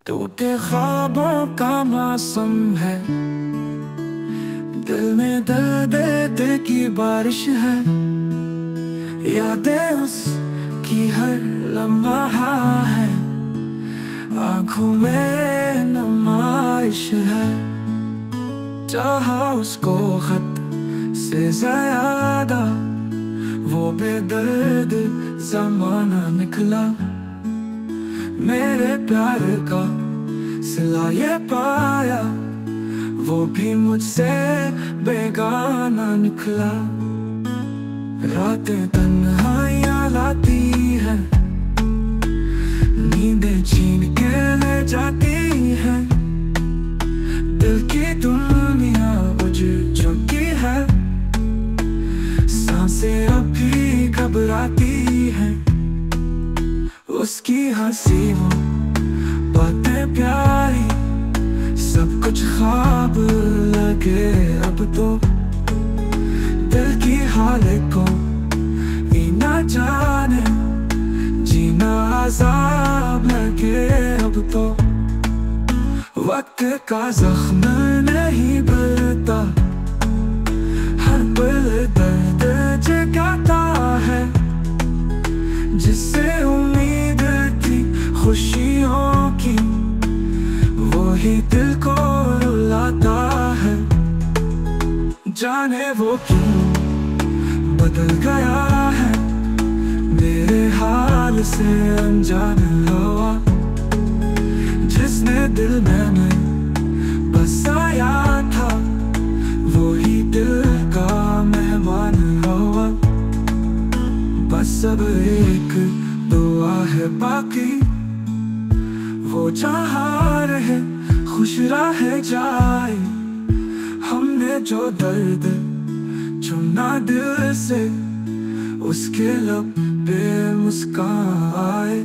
टूटे ख्वाबों का मौसम है, दिल में दर्द की बारिश है। यादें उसकी हर लम्हा है, आँखों में नुमाइश है। चाहा उसको खत से ज्यादा, वो बेदर्द ज़माना निकला। मेरे प्यार का सिला ये पाया, वो भी मुझसे बेगाना निकला। रातें तन्हाइयाँ लाती है, नींदें छीन के ले जाती है। दिल की दुनिया बुझ चुकी है, सांसें अभी घबराती है। उसकी हंसी वो बातें प्यारी, सब कुछ ख्वाब लगे अब तो। दिल की हालत को ही ना जाने, जीना अज़ाब लगे अब तो। वक्त का जख्म नहीं भरता, हर पल दर्द जगाता है। जिससे उम्मीद थी खुशियों की, वही दिल को रुलाता है। जाने वो क्यों बदल गया है, मेरे हाल से अनजान हवा। जिसने दिल में बसाया था, वही दिल का मेहमान हुआ। बस अब एक दुआ है बाकी, वो जहाँ रहे खुश रह जाए। हमने जो दर्द चुना दिल से, उसके लब पे मुस्कान आए।